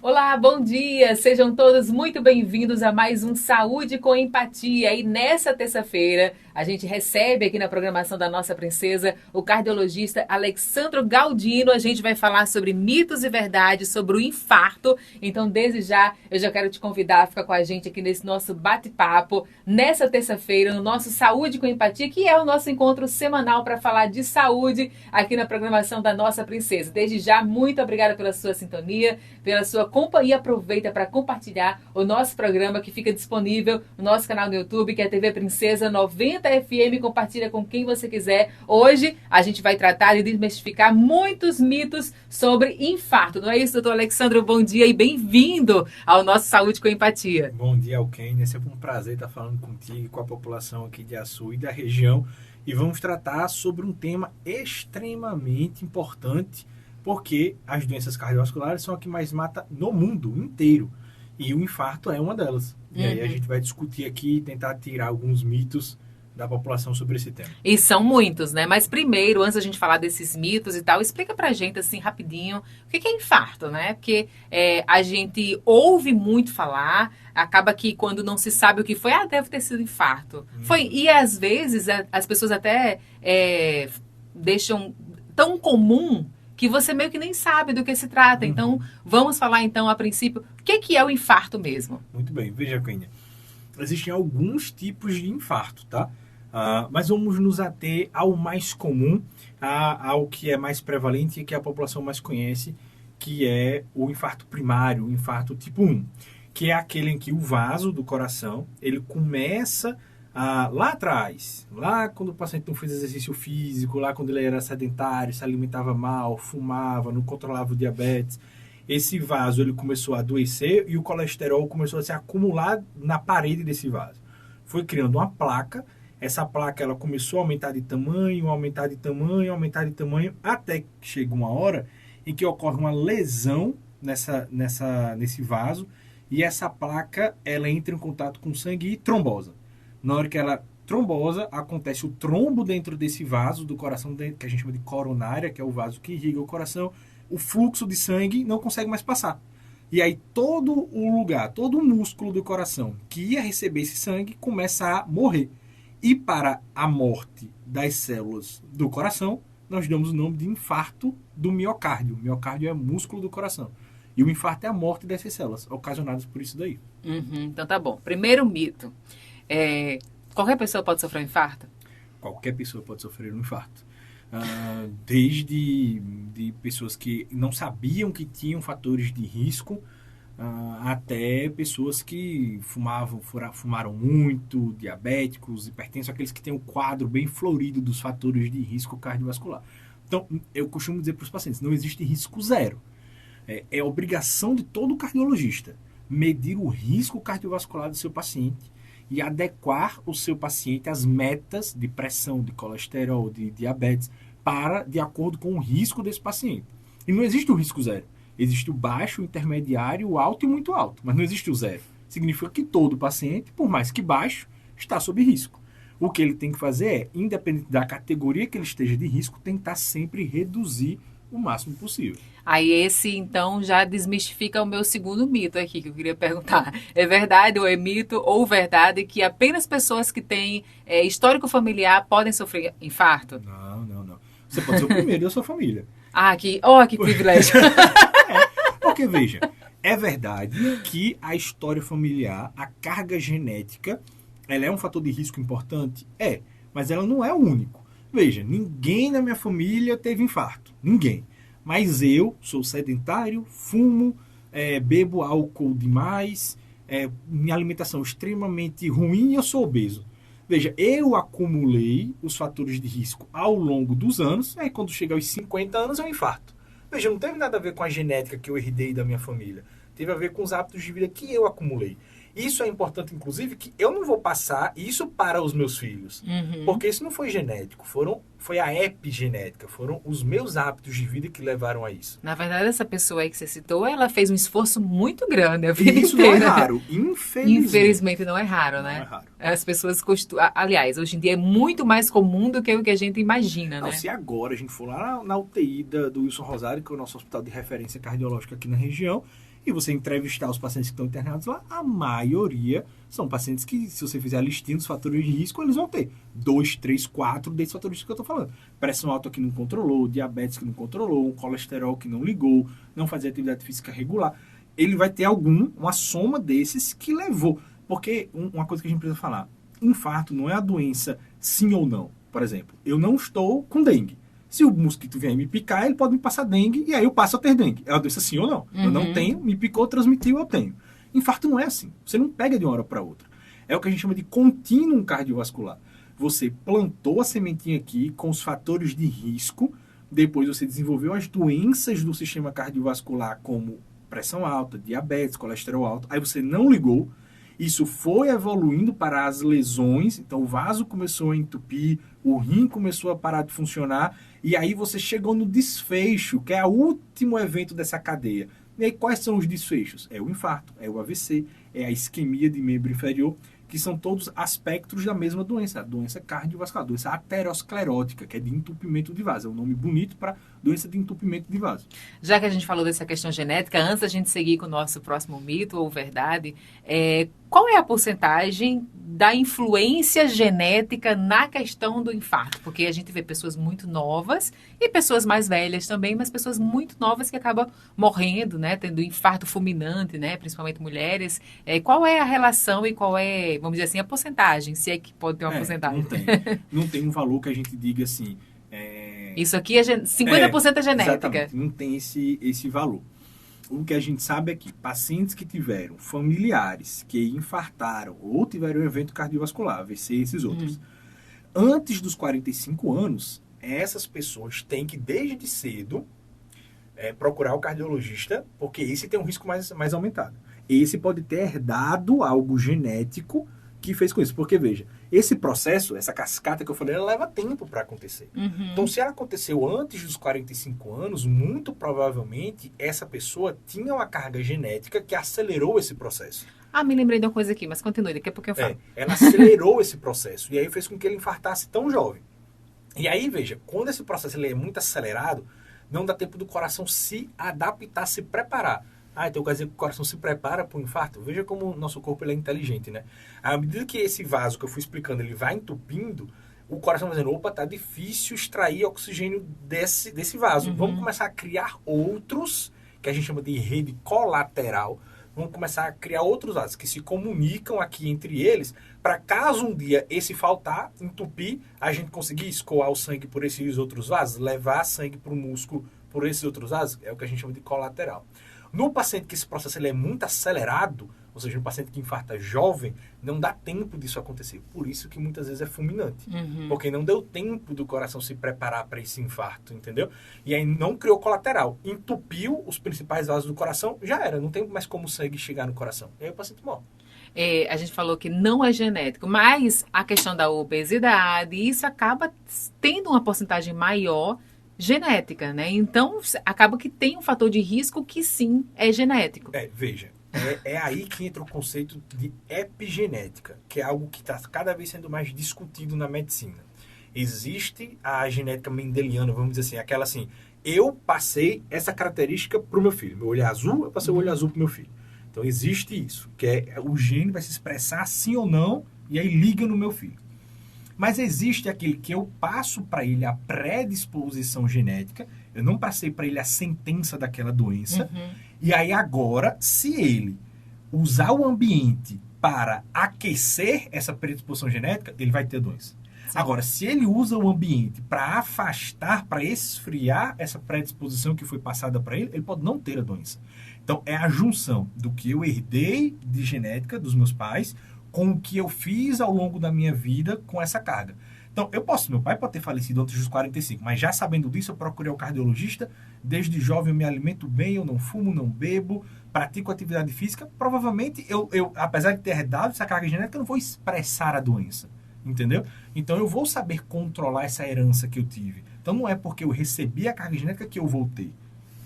Olá, bom dia! Sejam todos muito bem-vindos a mais um Saúde com Empatia. E nessa terça-feira, a gente recebe aqui na programação da nossa princesa o cardiologista Alexandro Galdino. A gente vai falar sobre mitos e verdades sobre o infarto. Então, desde já, eu já quero te convidar a ficar com a gente aqui nesse nosso bate-papo, nessa terça-feira, no nosso Saúde com Empatia, que é o nosso encontro semanal para falar de saúde aqui na programação da nossa princesa. Desde já, muito obrigada pela sua sintonia, pela sua companhia. Aproveita para compartilhar o nosso programa que fica disponível no nosso canal no YouTube, que é a TV Princesa 90 FM. Compartilha com quem você quiser. Hoje a gente vai tratar de desmistificar muitos mitos sobre infarto. Não é isso, doutor Alexandro? Bom dia e bem-vindo ao nosso Saúde com Empatia. Bom dia, Alkênia. É sempre um prazer estar falando contigo e com a população aqui de Açu e da região. E vamos tratar sobre um tema extremamente importante, porque as doenças cardiovasculares são a que mais mata no mundo inteiro. E o infarto é uma delas. E aí a gente vai discutir aqui e tentar tirar alguns mitos da população sobre esse tema. E são muitos, né? Mas primeiro, antes da gente falar desses mitos e tal, explica pra gente, assim, rapidinho, o que é infarto, né? Porque a gente ouve muito falar, acaba que quando não se sabe o que foi, deve ter sido infarto. Foi, e às vezes as pessoas até deixam tão comum que você meio que nem sabe do que se trata. Então, vamos falar então, a princípio, o que é o infarto mesmo? Muito bem, veja, Kênia. Existem alguns tipos de infarto, tá? Mas vamos nos ater ao mais comum, ao que é mais prevalente e que a população mais conhece, que é o infarto primário, o infarto tipo 1, que é aquele em que o vaso do coração, ele começa lá atrás, lá quando o paciente não fez exercício físico, lá quando ele era sedentário, se alimentava mal, fumava, não controlava o diabetes, esse vaso ele começou a adoecer e o colesterol começou a se acumular na parede desse vaso. Foi criando uma placa, essa placa ela começou a aumentar de tamanho, aumentar de tamanho, aumentar de tamanho, até que chega uma hora em que ocorre uma lesão nesse vaso e essa placa ela entra em contato com o sangue e trombosa. Na hora que ela trombosa, acontece o trombo dentro desse vaso do coração, que a gente chama de coronária, que é o vaso que irriga o coração, o fluxo de sangue não consegue mais passar. E aí todo o lugar, todo o músculo do coração que ia receber esse sangue começa a morrer. E para a morte das células do coração, nós damos o nome de infarto do miocárdio. O miocárdio é o músculo do coração. E o infarto é a morte dessas células, ocasionadas por isso daí. Então tá bom. Primeiro mito. Qualquer pessoa pode sofrer um infarto? Qualquer pessoa pode sofrer um infarto. Desde de pessoas que não sabiam que tinham fatores de risco, até pessoas que fumaram muito, diabéticos, hipertensos, aqueles que têm o quadro bem florido dos fatores de risco cardiovascular. Então, eu costumo dizer para os pacientes, não existe risco zero. É obrigação de todo cardiologista medir o risco cardiovascular do seu paciente e adequar o seu paciente às metas de pressão, de colesterol, de diabetes, de acordo com o risco desse paciente. E não existe o risco zero. Existe o baixo, o intermediário, o alto e muito alto, mas não existe o zero. Significa que todo paciente, por mais que baixo, está sob risco. O que ele tem que fazer é, independente da categoria que ele esteja de risco, tentar sempre reduzir o máximo possível. Aí esse, então, já desmistifica o meu segundo mito aqui, que eu queria perguntar. É verdade ou é mito ou verdade que apenas pessoas que têm histórico familiar podem sofrer infarto? Não. Você pode ser o primeiro da sua família. Que privilégio. Porque, veja, é verdade que a história familiar, a carga genética, ela é um fator de risco importante? Mas ela não é o único. Veja, ninguém na minha família teve infarto. Ninguém. Mas eu sou sedentário, fumo, bebo álcool demais, minha alimentação é extremamente ruim e eu sou obeso. Veja, eu acumulei os fatores de risco ao longo dos anos, aí quando chega aos 50 anos é um infarto. Veja, não teve nada a ver com a genética que eu herdei da minha família. Teve a ver com os hábitos de vida que eu acumulei. Isso é importante, inclusive, que eu não vou passar isso para os meus filhos. Porque isso não foi genético, foi a epigenética, foram os meus hábitos de vida que levaram a isso. Na verdade, essa pessoa aí que você citou, ela fez um esforço muito grande a vida isso inteira. Não é raro, Infelizmente não é raro, né? Não é raro. As pessoas costumam... Aliás, hoje em dia é muito mais comum do que o que a gente imagina, não, né? Se agora a gente for lá na UTI do Wilson Rosário, que é o nosso hospital de referência cardiológica aqui na região, E você entrevistar os pacientes que estão internados lá, a maioria são pacientes que, se você fizer a listinha dos fatores de risco, eles vão ter 2, 3, 4 desses fatores de risco que eu estou falando. Pressão alta que não controlou, diabetes que não controlou, um colesterol que não ligou, não fazia atividade física regular. Ele vai ter uma soma desses que levou. Porque uma coisa que a gente precisa falar, infarto não é a doença sim ou não. Por exemplo, eu não estou com dengue. Se o mosquito vier me picar, ele pode me passar dengue e aí eu passo a ter dengue. É uma doença sim ou não? Eu não tenho, me picou, transmitiu, eu tenho. Infarto não é assim. Você não pega de uma hora para outra. É o que a gente chama de contínuo cardiovascular. Você plantou a sementinha aqui com os fatores de risco, depois você desenvolveu as doenças do sistema cardiovascular, como pressão alta, diabetes, colesterol alto, aí você não ligou, isso foi evoluindo para as lesões, então o vaso começou a entupir, o rim começou a parar de funcionar, e aí você chegou no desfecho, que é o último evento dessa cadeia. E aí quais são os desfechos? É o infarto, é o AVC, é a isquemia de membro inferior, que são todos aspectos da mesma doença, a doença cardiovascular, a doença aterosclerótica, que é de entupimento de vaso. É um nome bonito para doença de entupimento de vaso. Já que a gente falou dessa questão genética, antes da gente seguir com o nosso próximo mito ou verdade, qual é a porcentagem da influência genética na questão do infarto? Porque a gente vê pessoas muito novas e pessoas mais velhas também, mas pessoas muito novas que acabam morrendo, né, tendo infarto fulminante, né, principalmente mulheres. Qual é a relação e qual é, vamos dizer assim, a porcentagem, se é que pode ter uma porcentagem? Não tem um valor que a gente diga assim... Isso aqui é 50% é genética. Exatamente, não tem esse valor. O que a gente sabe é que pacientes que tiveram familiares que infartaram ou tiveram um evento cardiovascular, AVC e esses outros, antes dos 45 anos, essas pessoas têm que, desde cedo, procurar o cardiologista, porque esse tem um risco mais aumentado. Esse pode ter herdado algo genético que fez com isso. Porque, veja, esse processo, essa cascata que eu falei, ela leva tempo para acontecer. Então, se ela aconteceu antes dos 45 anos, muito provavelmente essa pessoa tinha uma carga genética que acelerou esse processo. Me lembrei de uma coisa aqui, mas continue, daqui a pouco eu falo. Ela acelerou esse processo e aí fez com que ele infartasse tão jovem. E aí, veja, quando esse processo ele é muito acelerado, não dá tempo do coração se adaptar, se preparar. Então quer dizer que o coração se prepara para o infarto? Veja como o nosso corpo ele é inteligente, né? À medida que esse vaso que eu fui explicando, ele vai entupindo, o coração vai dizendo, opa, tá difícil extrair oxigênio desse vaso. Vamos começar a criar outros, que a gente chama de rede colateral. Vamos começar a criar outros vasos que se comunicam aqui entre eles, para caso um dia esse faltar, entupir, a gente conseguir escoar o sangue por esses outros vasos, levar sangue para o músculo por esses outros vasos, é o que a gente chama de colateral. No paciente que esse processo ele é muito acelerado, ou seja, no paciente que infarta jovem, não dá tempo disso acontecer. Por isso que muitas vezes é fulminante. Porque não deu tempo do coração se preparar para esse infarto, entendeu? E aí não criou colateral. Entupiu os principais vasos do coração, já era. Não tem mais como o sangue chegar no coração. E aí o paciente morre. A gente falou que não é genético, mas a questão da obesidade, isso acaba tendo uma porcentagem maior genética, né? Então, acaba que tem um fator de risco que sim é genético. Veja, é aí que entra o conceito de epigenética, que é algo que está cada vez sendo mais discutido na medicina. Existe a genética mendeliana, vamos dizer assim, aquela assim, eu passei essa característica para o meu filho. Meu olho é azul, eu passei o olho azul para o meu filho. Então, existe isso, que o gene vai se expressar sim ou não, e aí liga no meu filho. Mas existe aquele que eu passo para ele a predisposição genética, eu não passei para ele a sentença daquela doença, e aí agora, se ele usar o ambiente para aquecer essa predisposição genética, ele vai ter doença. Sim. Agora, se ele usa o ambiente para afastar, para esfriar essa predisposição que foi passada para ele, ele pode não ter a doença. Então, é a junção do que eu herdei de genética dos meus pais com o que eu fiz ao longo da minha vida com essa carga. Então, meu pai pode ter falecido antes dos 45, mas já sabendo disso, eu procurei o cardiologista, desde jovem eu me alimento bem, eu não fumo, não bebo, pratico atividade física, provavelmente, eu apesar de ter herdado essa carga genética, eu não vou expressar a doença, entendeu? Então, eu vou saber controlar essa herança que eu tive. Então, não é porque eu recebi a carga genética que eu vou ter.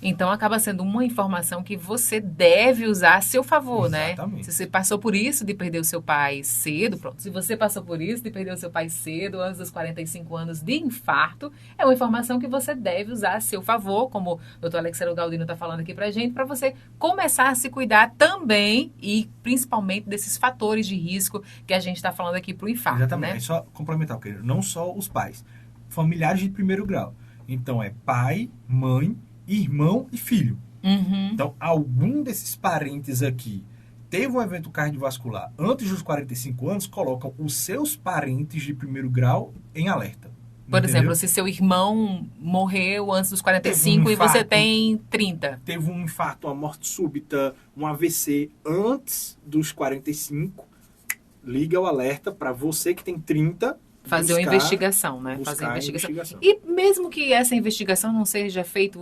Então, acaba sendo uma informação que você deve usar a seu favor, Exatamente. né? Se você passou por isso de perder o seu pai cedo, pronto. Se você passou por isso de perder o seu pai cedo, antes dos 45 anos de infarto, é uma informação que você deve usar a seu favor, como o doutor Alexandro Galdino está falando aqui pra gente, para você começar a se cuidar também e principalmente desses fatores de risco que a gente está falando aqui pro infarto, Exatamente. né? É só complementar, querido. Não só os pais, familiares de primeiro grau. Então, é pai, mãe, irmão e filho. Uhum. Então, algum desses parentes aqui teve um evento cardiovascular antes dos 45 anos, colocam os seus parentes de primeiro grau em alerta. Por Entendeu? exemplo, se seu irmão morreu antes dos 45 e infarto. você tem 30. Teve um infarto, uma morte súbita, um AVC antes dos 45, liga o alerta para você que tem 30 Fazer uma investigação, né? Fazer uma investigação. E mesmo que essa investigação não seja feita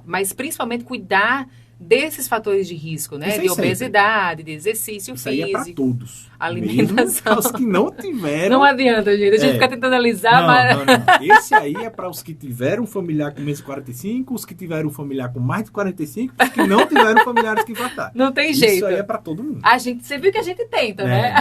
mas principalmente cuidar desses fatores de risco, né? De obesidade, de exercício isso físico. Aí é para todos. Alimentação. Os que não tiveram. Não adianta, gente. A gente fica tentando analisar, não. Esse aí é para os que tiveram familiar com menos de 45, os que tiveram familiar com mais de 45, os que não tiveram familiares que infartaram. Não tem jeito. Isso aí é para todo mundo. Você viu que a gente tenta, né?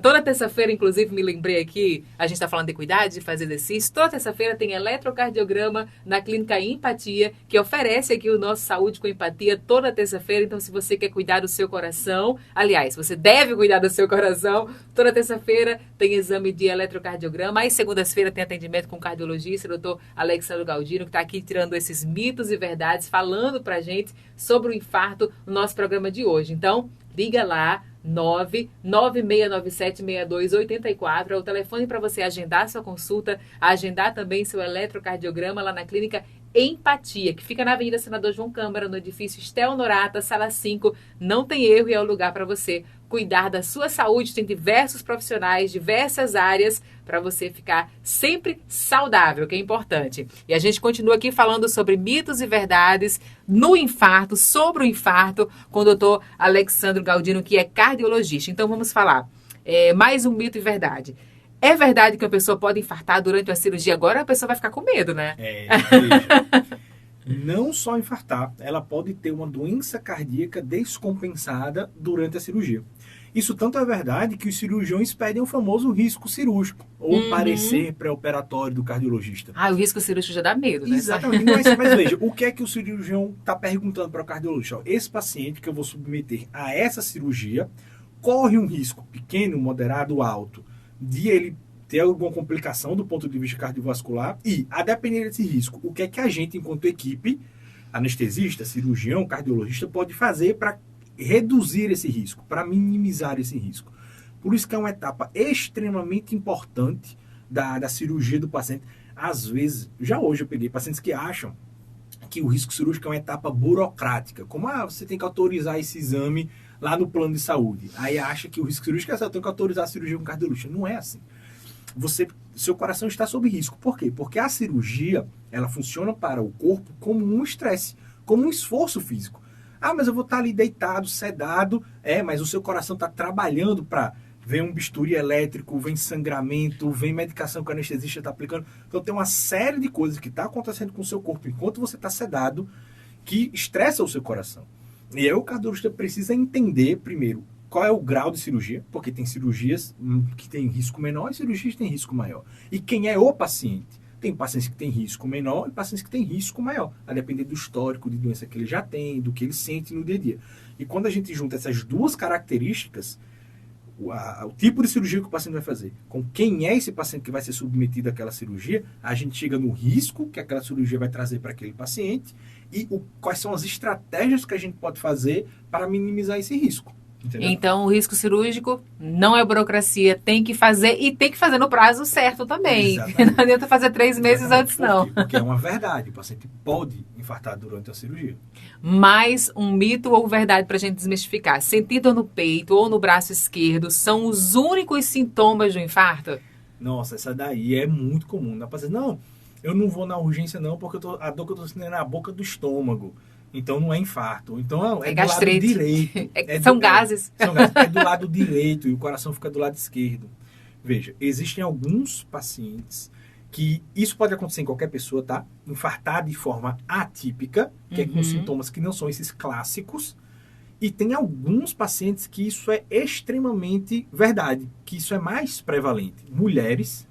Toda terça-feira, inclusive, me lembrei aqui, a gente está falando de cuidar, de fazer exercício. Toda terça-feira tem eletrocardiograma na Clínica Empatia, que oferece aqui o nosso Saúde com Empatia toda terça-feira. Então, se você quer cuidar do seu coração, aliás, você deve cuidar do seu coração, toda terça-feira tem exame de eletrocardiograma. Aí, segunda-feira, tem atendimento com o cardiologista, o doutor Alexandro Galdino, que está aqui tirando esses mitos e verdades, falando pra gente sobre o infarto no nosso programa de hoje. Então, liga lá, 996976284 é o telefone para você agendar sua consulta, agendar também seu eletrocardiograma lá na Clínica Empatia, que fica na Avenida Senador João Câmara, no edifício Estel Norata, sala 5. Não tem erro e é o lugar para você cuidar da sua saúde. Tem diversos profissionais, diversas áreas para você ficar sempre saudável, que é importante. E a gente continua aqui falando sobre mitos e verdades no infarto, sobre o infarto, com o doutor Alexandro Galdino, que é cardiologista. Então vamos falar mais um mito e verdade. É verdade que a pessoa pode infartar durante uma cirurgia? Agora a pessoa vai ficar com medo, né? Veja. Não só infartar, ela pode ter uma doença cardíaca descompensada durante a cirurgia. Isso tanto é verdade que os cirurgiões pedem o famoso risco cirúrgico, ou parecer pré-operatório do cardiologista. O risco cirúrgico já dá medo, né? Exatamente. Mas veja, o que é que o cirurgião está perguntando para o cardiologista? Esse paciente que eu vou submeter a essa cirurgia corre um risco pequeno, moderado, alto, de ele ter alguma complicação do ponto de vista cardiovascular e, a depender desse risco, o que é que a gente, enquanto equipe, anestesista, cirurgião, cardiologista, pode fazer para reduzir esse risco, para minimizar esse risco. Por isso que é uma etapa extremamente importante da cirurgia do paciente. Às vezes, já hoje eu peguei pacientes que acham que o risco cirúrgico é uma etapa burocrática, como você tem que autorizar esse exame lá no plano de saúde. Aí acha que o risco cirúrgico é eu tenho que autorizar a cirurgia com cardiologista. Não é assim. Seu coração está sob risco. Por quê? Porque a cirurgia, ela funciona para o corpo como um estresse, como um esforço físico. Mas eu vou estar ali deitado, sedado, mas o seu coração está trabalhando para... Vem um bisturi elétrico, vem sangramento, vem medicação que o anestesista está aplicando. Então tem uma série de coisas que está acontecendo com o seu corpo enquanto você está sedado que estressa o seu coração. E aí o cardiologista precisa entender, primeiro, qual é o grau de cirurgia, porque tem cirurgias que têm risco menor e cirurgias que têm risco maior. E quem é o paciente? Tem pacientes que têm risco menor e pacientes que têm risco maior, a depender do histórico de doença que ele já tem, do que ele sente no dia a dia. E quando a gente junta essas duas características, o tipo de cirurgia que o paciente vai fazer, com quem é esse paciente que vai ser submetido àquela cirurgia, a gente chega no risco que aquela cirurgia vai trazer para aquele paciente e quais são as estratégias que a gente pode fazer para minimizar esse risco. Entendeu? Então, o risco cirúrgico não é burocracia, tem que fazer e tem que fazer no prazo certo também. Exatamente. Não adianta fazer 3 meses antes, não. Porque é uma verdade, o paciente pode infartar durante a cirurgia. Mais um mito ou verdade para a gente desmistificar. Sentir dor no peito ou no braço esquerdo são os únicos sintomas do infarto? Nossa, essa daí é muito comum. Dá pra dizer, não, eu não vou na urgência não, porque a dor que eu tô sentindo é na boca do estômago. Então não é infarto. Então é do lado direito. São gases. São gases. É do lado direito e o coração fica do lado esquerdo. Veja, existem alguns pacientes que isso pode acontecer em qualquer pessoa, tá? Infartar de forma atípica, que é com sintomas que não são esses clássicos. E tem alguns pacientes que isso é extremamente verdade, que isso é mais prevalente. Mulheres,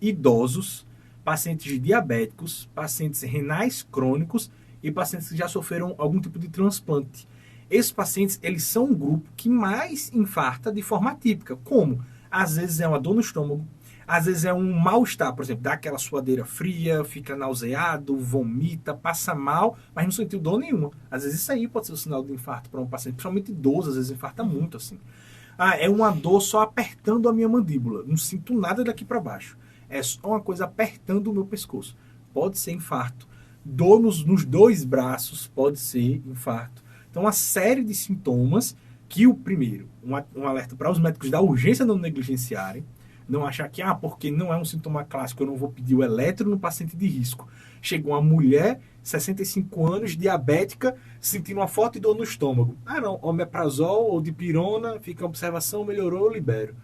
idosos, pacientes diabéticos, pacientes renais crônicos e pacientes que já sofreram algum tipo de transplante. Esses pacientes, eles são um grupo que mais infarta de forma atípica. Como? Às vezes é uma dor no estômago, às vezes é um mal-estar, por exemplo, dá aquela suadeira fria, fica nauseado, vomita, passa mal, mas não sentiu dor nenhuma. Às vezes isso aí pode ser um sinal de infarto para um paciente, principalmente idoso, às vezes infarta muito assim. É uma dor só apertando a minha mandíbula, não sinto nada daqui para baixo. É só uma coisa apertando o meu pescoço. Pode ser infarto. Dor nos dois braços pode ser infarto. Então, uma série de sintomas que o primeiro, um alerta para os médicos da urgência não negligenciarem, não achar que, porque não é um sintoma clássico, eu não vou pedir o eletro no paciente de risco. Chegou uma mulher, 65 anos, diabética, sentindo uma forte dor no estômago. Não, omeprazol ou dipirona, fica a observação, melhorou, eu libero.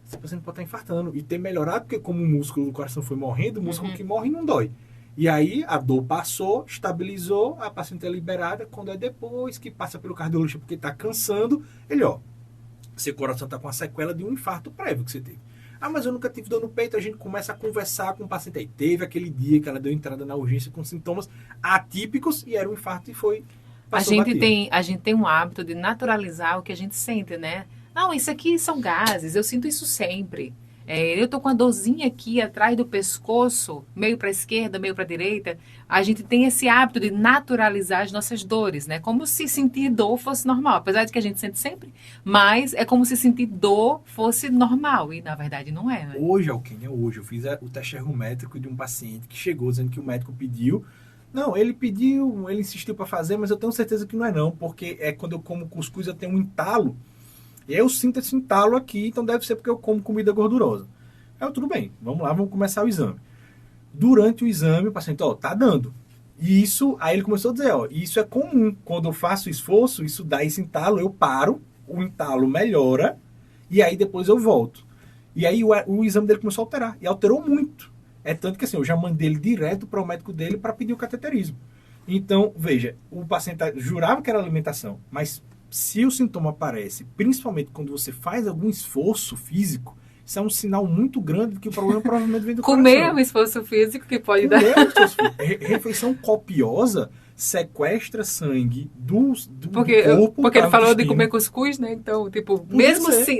Esse paciente pode estar infartando e ter melhorado, porque como o músculo do coração foi morrendo, o músculo que morre não dói. E aí a dor passou, estabilizou, a paciente é liberada, quando é depois que passa pelo cardiologista porque está cansando, ele, seu coração está com a sequela de um infarto prévio que você teve. Mas eu nunca tive dor no peito. A gente começa a conversar com o paciente. Aí teve aquele dia que ela deu entrada na urgência com sintomas atípicos e era um infarto e foi... A gente tem um hábito de naturalizar o que a gente sente, né? Não, isso aqui são gases, eu sinto isso sempre. Eu tô com a dorzinha aqui atrás do pescoço, meio para a esquerda, meio para a direita. A gente tem esse hábito de naturalizar as nossas dores, né? Como se sentir dor fosse normal, apesar de que a gente sente sempre, mas é como se sentir dor fosse normal e na verdade não é, né? Hoje eu fiz o teste ergométrico de um paciente que chegou dizendo que o médico pediu. Não, ele pediu, ele insistiu para fazer, mas eu tenho certeza que não é não, porque quando eu como cuscuz eu tenho um entalo. Eu sinto esse entalo aqui, então deve ser porque eu como comida gordurosa. Tudo bem, vamos lá, vamos começar o exame. Durante o exame, o paciente, tá dando. E isso, aí ele começou a dizer, isso é comum. Quando eu faço esforço, isso dá esse entalo, eu paro, o entalo melhora, e aí depois eu volto. E aí o exame dele começou a alterar, e alterou muito. Tanto que assim, eu já mandei ele direto para o médico dele para pedir o cateterismo. Então, veja, o paciente jurava que era alimentação, mas se o sintoma aparece, principalmente quando você faz algum esforço físico, isso é um sinal muito grande de que o problema provavelmente vem do coração. Comer é um esforço físico que pode dar... Refeição copiosa sequestra sangue do corpo. Porque ele falou de comer cuscuz, né? Então,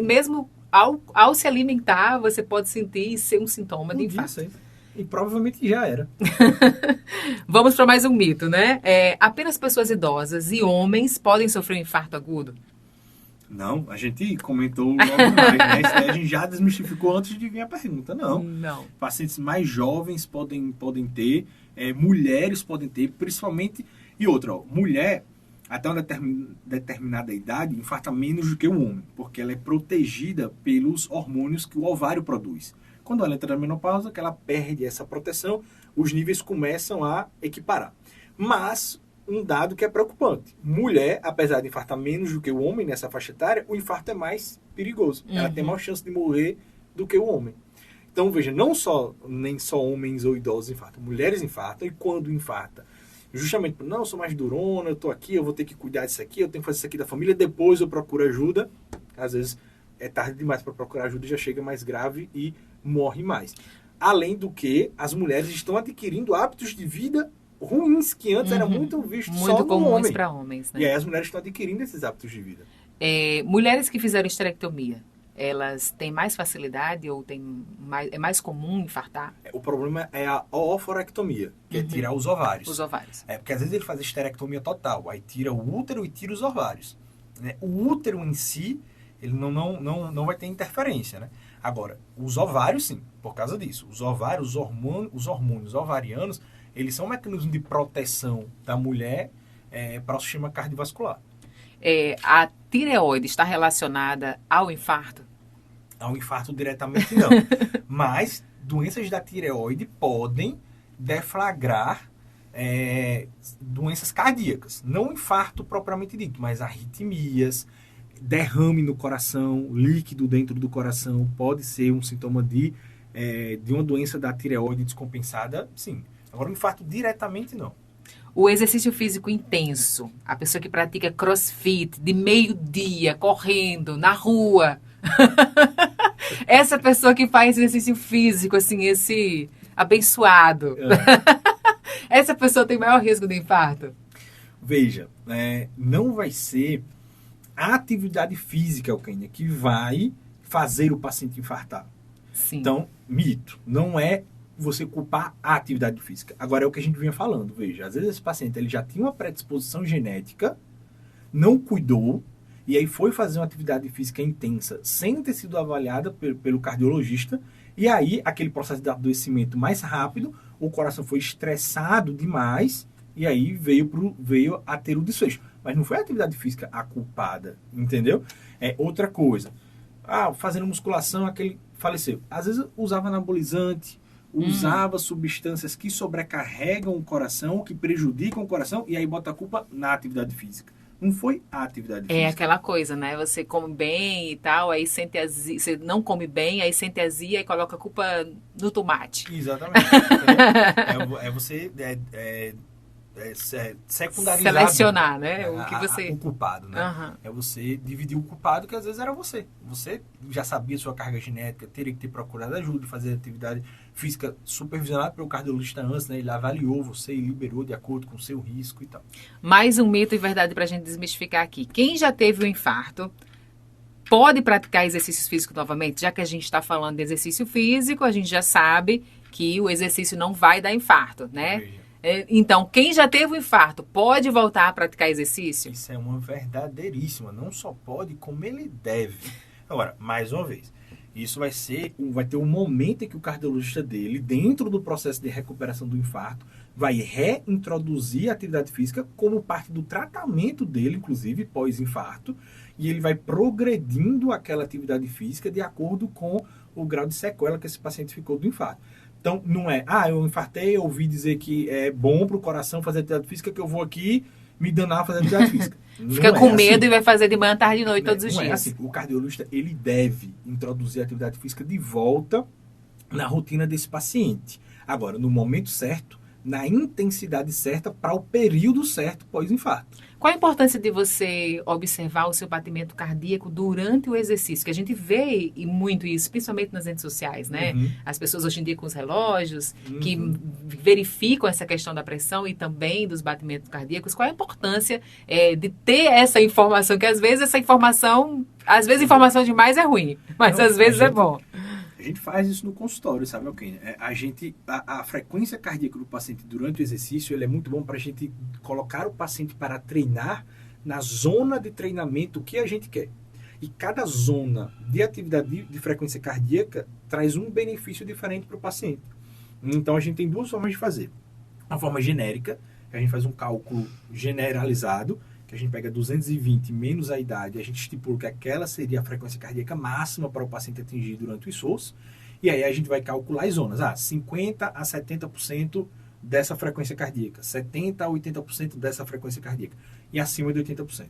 mesmo ao se alimentar, você pode sentir e ser um sintoma de infarto. E provavelmente já era. Vamos para mais um mito, né? Apenas pessoas idosas e homens podem sofrer um infarto agudo? Não, a gente comentou logo mais, né? Isso aí a gente já desmistificou antes de vir a pergunta. Não. Pacientes mais jovens podem ter, mulheres podem ter, principalmente... E outra, mulher, até uma determinada idade, infarta menos do que o homem, porque ela é protegida pelos hormônios que o ovário produz. Quando ela entra na menopausa, que ela perde essa proteção, os níveis começam a equiparar. Mas, um dado que é preocupante. Mulher, apesar de infartar menos do que o homem nessa faixa etária, o infarto é mais perigoso. Ela tem mais chance de morrer do que o homem. Então, veja, nem só homens ou idosos infartam, mulheres infartam, e quando infarta, justamente, eu sou mais durona, eu tô aqui, eu vou ter que cuidar disso aqui, eu tenho que fazer isso aqui da família, depois eu procuro ajuda. Às vezes, é tarde demais para procurar ajuda e já chega mais grave e morre mais. Além do que, as mulheres estão adquirindo hábitos de vida ruins, que antes era muito visto só no homem. Muito comuns para homens, né? E aí as mulheres estão adquirindo esses hábitos de vida. Mulheres que fizeram esterectomia, elas têm mais facilidade ou é mais comum infartar? O problema é a ooforectomia, que é tirar os ovários. Os ovários. Porque às vezes ele faz esterectomia total, aí tira o útero e tira os ovários. Né? O útero em si, ele não vai ter interferência, né? Agora, os ovários, sim, por causa disso. Os ovários, os hormônios ovarianos, eles são um mecanismo de proteção da mulher para o sistema cardiovascular. A tireoide está relacionada ao infarto? Ao infarto diretamente não. Mas doenças da tireoide podem deflagrar doenças cardíacas. Não infarto propriamente dito, mas arritmias, derrame no coração, líquido dentro do coração, pode ser um sintoma de de uma doença da tireoide descompensada, sim. Agora, o infarto diretamente, não. O exercício físico intenso, a pessoa que pratica crossfit de meio-dia, correndo, na rua. Essa pessoa que faz exercício físico, assim, esse abençoado. Essa pessoa tem maior risco de infarto? Veja, não vai ser a atividade física, Eugênia, que vai fazer o paciente infartar. Sim. Então, mito, não é você culpar a atividade física. Agora é o que a gente vinha falando, veja, às vezes esse paciente ele já tinha uma predisposição genética, não cuidou, e aí foi fazer uma atividade física intensa sem ter sido avaliada pelo cardiologista, e aí aquele processo de adoecimento mais rápido, o coração foi estressado demais, e aí veio a ter o desfecho. Mas não foi a atividade física a culpada, entendeu? Outra coisa, fazendo musculação, aquele faleceu. Às vezes usava anabolizante, usava substâncias que sobrecarregam o coração, que prejudicam o coração, e aí bota a culpa na atividade física. Não foi a atividade física. É aquela coisa, né? Você come bem e tal, aí sente azia, você não come bem, aí sente azia e coloca a culpa no tomate. Exatamente. Você secundarizar. Selecionar, né? O que você... O culpado, né? Uhum. É você dividir o culpado, que às vezes era você. Você já sabia sua carga genética, teria que ter procurado ajuda, fazer atividade física supervisionada pelo cardiologista antes, né? Ele avaliou você e liberou de acordo com o seu risco e tal. Mais um mito e verdade para a gente desmistificar aqui. Quem já teve um infarto pode praticar exercícios físicos novamente? Já que a gente está falando de exercício físico, a gente já sabe que o exercício não vai dar infarto, né? Veja. Então, quem já teve um infarto pode voltar a praticar exercício? Isso é uma verdadeiríssima. Não só pode, como ele deve. Agora, mais uma vez, isso vai ter um momento em que o cardiologista dele, dentro do processo de recuperação do infarto, vai reintroduzir a atividade física como parte do tratamento dele, inclusive pós-infarto, e ele vai progredindo aquela atividade física de acordo com o grau de sequela que esse paciente ficou do infarto. Então, não é, eu infartei, eu ouvi dizer que é bom para o coração fazer atividade física, que eu vou aqui me danar a fazer atividade física. Fica com medo e vai fazer de manhã, tarde e noite todos os dias. É assim. O cardiologista, ele deve introduzir a atividade física de volta na rotina desse paciente. Agora, no momento certo, na intensidade certa, para o período certo pós-infarto. Qual a importância de você observar o seu batimento cardíaco durante o exercício? Que a gente vê muito isso, principalmente nas redes sociais, né? Uhum. As pessoas hoje em dia com os relógios, que verificam essa questão da pressão e também dos batimentos cardíacos. Qual a importância de ter essa informação? Que às vezes informação demais é ruim, mas às vezes é bom. A gente faz isso no consultório, sabe, Eugênia? A frequência cardíaca do paciente durante o exercício, ele é muito bom para a gente colocar o paciente para treinar na zona de treinamento que a gente quer. E cada zona de atividade de frequência cardíaca traz um benefício diferente para o paciente. Então, a gente tem duas formas de fazer. Uma forma genérica, que a gente faz um cálculo generalizado, que a gente pega 220 menos a idade, a gente estipula que aquela seria a frequência cardíaca máxima para o paciente atingir durante o esforço, e aí a gente vai calcular as zonas, 50% a 70% dessa frequência cardíaca, 70% a 80% dessa frequência cardíaca, e acima de 80%.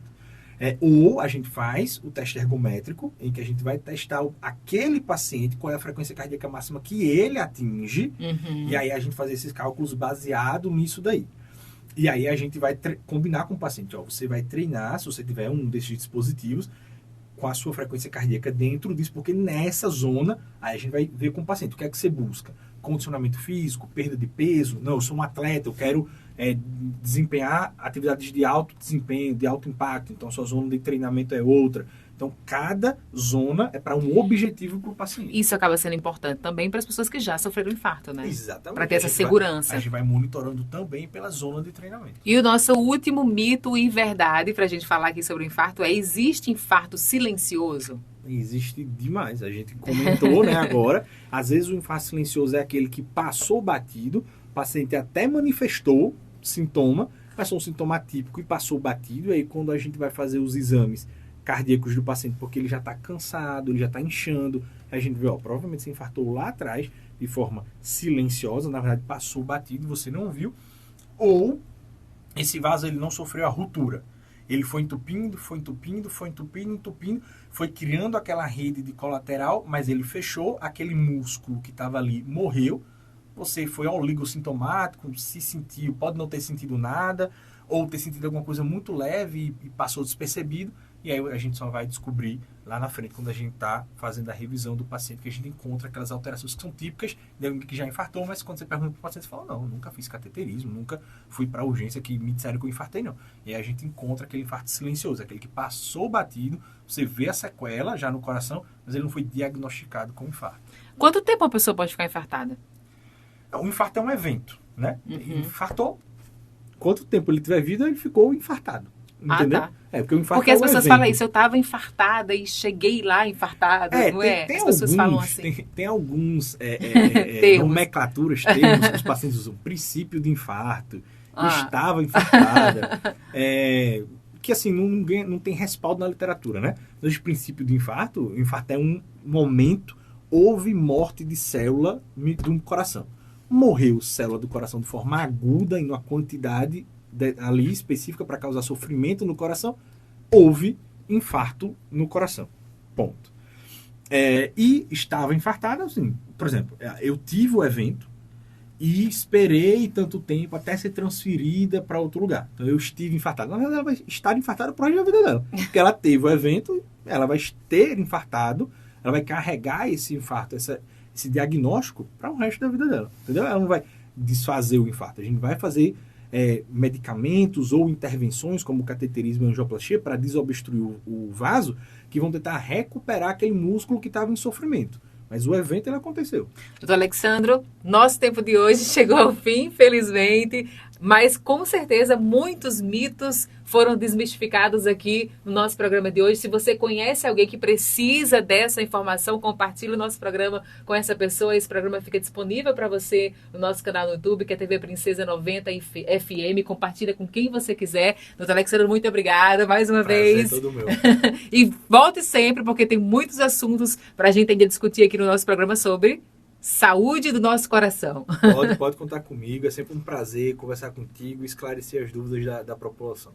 Ou a gente faz o teste ergométrico, em que a gente vai testar aquele paciente, qual é a frequência cardíaca máxima que ele atinge, e aí a gente faz esses cálculos baseado nisso daí. E aí a gente vai combinar com o paciente. Você vai treinar, se você tiver um desses dispositivos, com a sua frequência cardíaca dentro disso, porque nessa zona, aí a gente vai ver com o paciente. O que é que você busca? Condicionamento físico, perda de peso? Não, eu sou um atleta, eu quero desempenhar atividades de alto desempenho, de alto impacto. Então, sua zona de treinamento é outra. Então, cada zona é para um objetivo para o paciente. Isso acaba sendo importante também para as pessoas que já sofreram infarto, né? Exatamente. Para ter essa segurança. A gente vai monitorando também pela zona de treinamento. E o nosso último mito e verdade para a gente falar aqui sobre o infarto existe infarto silencioso? Existe demais. A gente comentou, né, agora. Às vezes o infarto silencioso é aquele que passou batido, o paciente até manifestou sintoma, mas é um sintoma atípico e passou batido. E aí quando a gente vai fazer os exames cardíacos do paciente, porque ele já está cansado, ele já está inchando, a gente vê, provavelmente você infartou lá atrás de forma silenciosa, na verdade passou batido, você não viu, ou esse vaso ele não sofreu a ruptura. Ele foi entupindo, entupindo, foi criando aquela rede de colateral, mas ele fechou, aquele músculo que estava ali morreu, você foi oligossintomático, se sentiu, pode não ter sentido nada, ou ter sentido alguma coisa muito leve e passou despercebido, e aí a gente só vai descobrir lá na frente, quando a gente está fazendo a revisão do paciente, que a gente encontra aquelas alterações que são típicas de alguém que já infartou, mas quando você pergunta para o paciente, você fala, não, nunca fiz cateterismo, nunca fui para a urgência que me disseram que eu infartei, não. E aí a gente encontra aquele infarto silencioso, aquele que passou batido, você vê a sequela já no coração, mas ele não foi diagnosticado com infarto. Quanto tempo uma pessoa pode ficar infartada? O infarto é um evento, né? Infartou, quanto tempo ele tiver vida, ele ficou infartado. Entendeu? Tá. Porque o infarto porque as pessoas falam isso, eu estava infartada e cheguei lá infartada, não é? Tem as pessoas falam assim. Tem alguns nomenclaturas, termos que os pacientes usam. Princípio de infarto, estava infartada, que assim, não tem respaldo na literatura, né? Mas o princípio de infarto, o infarto é um momento, houve morte de célula do coração. Morreu célula do coração de forma aguda em uma quantidade ali específica para causar sofrimento no coração, houve infarto no coração. Ponto. E estava infartada, assim, por exemplo, eu tive o evento e esperei tanto tempo até ser transferida para outro lugar. Então eu estive infartada. Na verdade, ela vai estar infartada por resto da vida dela. Porque ela teve o evento, ela vai ter infartado, ela vai carregar esse infarto, esse diagnóstico para o resto da vida dela. Entendeu? Ela não vai desfazer o infarto. A gente vai fazer medicamentos ou intervenções como cateterismo e angioplastia para desobstruir o vaso, que vão tentar recuperar aquele músculo que estava em sofrimento. Mas o evento, ele aconteceu. Doutor Alexandro, nosso tempo de hoje chegou ao fim, felizmente, mas com certeza muitos mitos foram desmistificados aqui no nosso programa de hoje. Se você conhece alguém que precisa dessa informação, compartilhe o nosso programa com essa pessoa. Esse programa fica disponível para você no nosso canal no YouTube, que é TV Princesa 90 FM. Compartilha com quem você quiser. Doutor Alexandre, muito obrigada mais uma vez. Todo meu. E volte sempre, porque tem muitos assuntos para a gente ainda discutir aqui no nosso programa sobre saúde do nosso coração. Pode contar comigo, é sempre um prazer conversar contigo e esclarecer as dúvidas da população.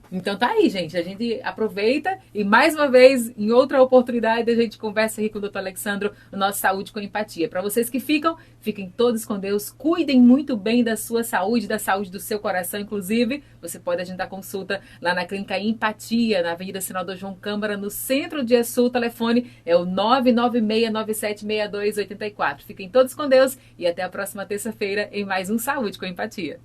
Então tá aí, gente. A gente aproveita e mais uma vez, em outra oportunidade, a gente conversa aqui com o Dr. Alexandro no nosso Saúde com Empatia. Para vocês que fiquem todos com Deus, cuidem muito bem da sua saúde, da saúde do seu coração, inclusive. Você pode agendar consulta lá na Clínica Empatia, na Avenida Senador João Câmara, no centro de Açu. O telefone é o 996976284. Fiquem todos com Deus e até a próxima terça-feira em mais um Saúde com Empatia.